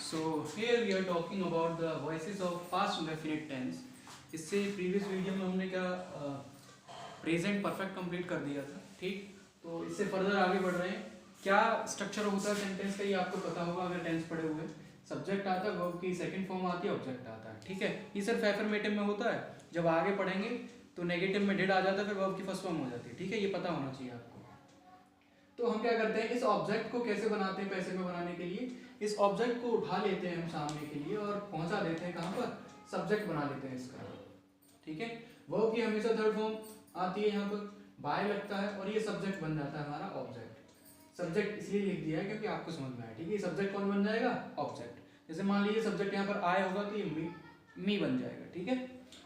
So here we are talking about the voices of past indefinite tense. इससे previous video में हमने क्या present perfect complete कर दिया था, ठीक। तो इससे फर्दर आगे बढ़ रहे हैं। क्या स्ट्रक्चर होता है सेंटेंस का ये आपको पता होगा अगर टेंस पढ़े हुए। सब्जेक्ट आता है, वर्ब की सेकंड फॉर्म आती है, ऑब्जेक्ट आता है, ठीक है। ये सिर्फ एफर्मेटिव में होता है। जब आगे पढ़ेंगे तो नेगेटिव में डिड आ जाता है, फिर वर्ब की फर्स्ट फॉर्म हो जाती है, ठीक है। ये पता होना चाहिए आपको। तो हम क्या करते हैं, इस ऑब्जेक्ट को कैसे बनाते हैं पैसिव में बनाने के लिए। इस ऑब्जेक्ट को उठा लेते हैं हम सामने के लिए और पहुंचा देते हैं कहाँ पर, सब्जेक्ट बना लेते हैं इसका, ठीक है। वर्ब की हमेशा थर्ड फॉर्म आती है, यहाँ पर बाय लगता है और ये सब्जेक्ट बन जाता है हमारा ऑब्जेक्ट। सब्जेक्ट इसलिए लिख दिया है क्योंकि आपको समझ में आया, ठीक है। सब्जेक्ट कौन बन जाएगा, ऑब्जेक्ट। जैसे मान लीजिए सब्जेक्ट यहाँ पर आय होगा तो ये मी बन जाएगा, ठीक है।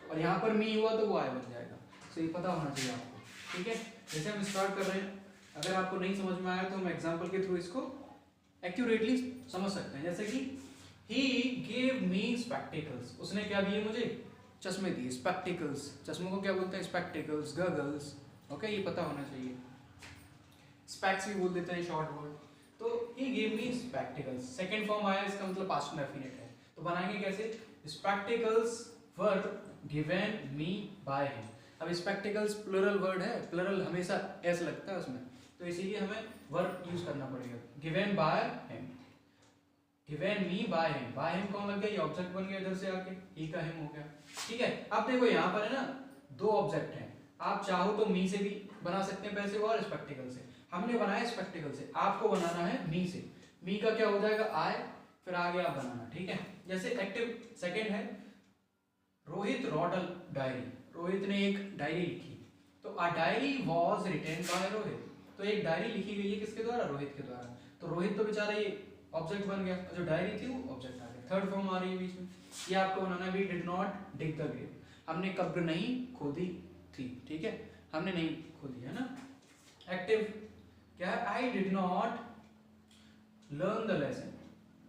और यहाँ पर मी हुआ तो वो आय बन जाएगा। तो ये पता होना चाहिए आपको, ठीक है। जैसे हम स्टार्ट कर रहे हैं, अगर आपको नहीं समझ में आया तो हम एग्जाम्पल के थ्रू इसको एक्यूरेटली समझ सकते हैं। जैसे कि ही गेव मी स्पेक्टिकल्स, उसने क्या दिए मुझे, चश्मे दिए। स्पेक्टिकल्स, चश्मों को क्या बोलते हैं, स्पेक्टिकल्स, गगल्स, ओके। ये पता होना चाहिए। स्पेक्स भी बोल देते हैं, शॉर्ट वर्ड। तो he gave me spectacles, second form आया, इसका मतलब पास्ट इंडेफिनिट है। तो बनाएंगे कैसे, spectacles were given me by him. अब स्पेक्टिकल्स प्लुरल वर्ड है, प्लुरल हमेशा एस लगता है उसमें, तो इसीलिए हमें वर्ब यूज करना पड़ेगा। Given by him, given me by him. By him कौन लग गया, ये ऑब्जेक्ट बन गया इधर से आके, ही का हिम हो गया, ठीक है। अब देखो यहाँ पर है ना, दो ऑब्जेक्ट हैं। आप चाहो तो मी से भी बना सकते हैं पैसिव और स्पेक्टिकल से। हमने बनाया स्पेक्टिकल से, आपको बनाना है मी से। मी का क्या हो जाएगा, आय, फिर आगे आप बनाना, ठीक है। जैसे एक्टिव सेकेंड है, Rohit wrote a diary. Rohit ने एक डायरी लिखी, तो a diary was written by Rohit. तो एक डायरी लिखी गई है किसके द्वारा, रोहित के द्वारा। तो रोहित तो बेचारा ये ऑब्जेक्ट बन गया, जो डायरी थी वो ऑब्जेक्ट आ गया। थर्ड फॉर्म आ रही है बीच में, ये आपको बनाना है। We did not dig the grave, हमने कब्र नहीं खोदी थी, ठीक है। हमने नहीं खोदी है ना। एक्टिव क्या है, I did not learn the lesson.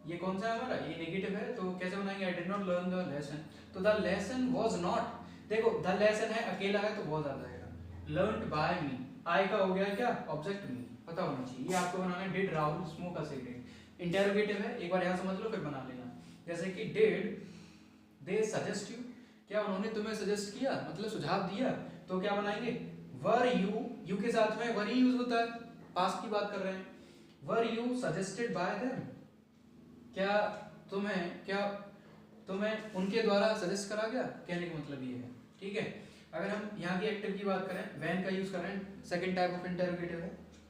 ये कौन सा है हमारा, ये नेगेटिव है, तो कैसे बनाएंगे, I did not learn the lesson. तो द लेसन वाज नॉट, देखो द लेसन है, अकेला है तो वाज आ जाएगा। लर्नड बाय मी, आई का हो गया क्या, ऑब्जेक्ट मी, पता होना चाहिए। ये आपको बनाना है, did Rahul smoke a cigarette. Interrogative है, एक बार यहाँ समझ लो फिर बना लेना। जैसे कि डिड दे सजेस्ट यू, क्या उन्होंने तुम्हें सजेस्ट किया, मतलब सुझाव दिया। तो क्या बनाएंगे, वर यू, यू के साथ में वर ही यूज होता है, पास्ट की बात कर रहे हैं। Were you suggested by them, क्या तुम्हें उनके द्वारा सजेस्ट करा गया, कहने का मतलब ये है, ठीक है। अगर हम यहाँ की एक्टिव की बात करें, वैन का यूज कर रहे हैं, सेकंड टाइप ऑफ इंटरोगेटिव है,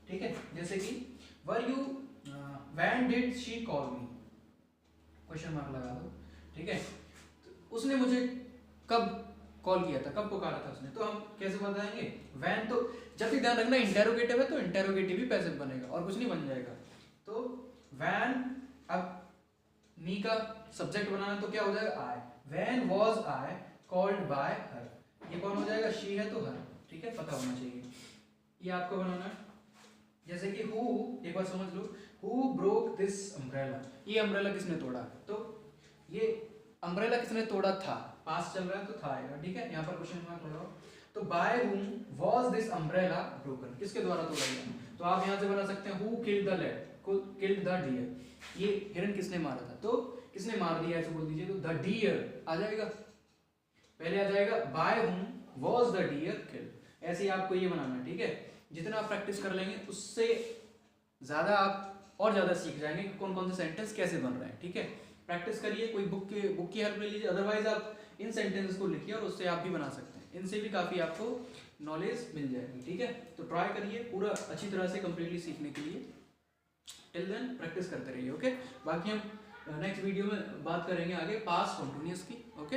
ठीक है। जैसे कि were you when did she call me, question mark लगा दो, ठीक है। तो उसने मुझे कब कॉल किया था, कब पुकारा था उसने। तो हम कैसे बताएंगे, वैन। तो जब भी ध्यान रखना इंटेरोगेटिव है तो इंटेरोगेटिव ही पैसिव बनेगा और कुछ नहीं बन जाएगा। तो वैन, अब मी का सब्जेक्ट बनाना तो क्या हो जाएगा, I. When was I called by her, ये कौन हो जाएगा, शी है तो हर, ठीक है। पता होना चाहिए, ये आपको बनाना है। जैसे कि हु, एक बार समझ लो, हु ब्रोक दिस अम्ब्रेला, ये अम्ब्रेला किसने तोड़ा। तो ये अम्ब्रेला किसने तोड़ा था, पास चल रहा है तो था आएगा, ठीक है। यहाँ पर क्वेश्चन मार्क लगाओ। तो by whom was this umbrella broken, किसके द्वारा तोड़ा गया। तो आप यहाँ से बना सकते हैं, who killed the lad, killed the deer, ये हिरन किसने मारा था, तो किसने मार दिया ऐसे बोल दीजिए, तो द डियर आ जाएगा, पहले आ जाएगा by whom was the dear killed. ऐसे ही आपको ये बनाना है, ठीक है। जितना आप प्रैक्टिस कर लेंगे उससे ज्यादा आप और ज्यादा सीख जाएंगे कि कौन कौन से सेंटेंस कैसे बन रहे हैं, ठीक है। प्रैक्टिस करिए, कोई बुक की हेल्प ले लीजिए, अदरवाइज आप इन सेंटेंसेस को लिखिए और उससे आप भी बना सकते हैं। इनसे भी काफी आपको नॉलेज मिल जाएगी, ठीक है। तो ट्राई करिए पूरा अच्छी तरह से कंप्लीटली सीखने के लिए। टिल देन प्रैक्टिस करते रहिए, ओके। बाकी हम नेक्स्ट वीडियो में बात करेंगे आगे पास्ट कंटिन्यूअस की, ओके।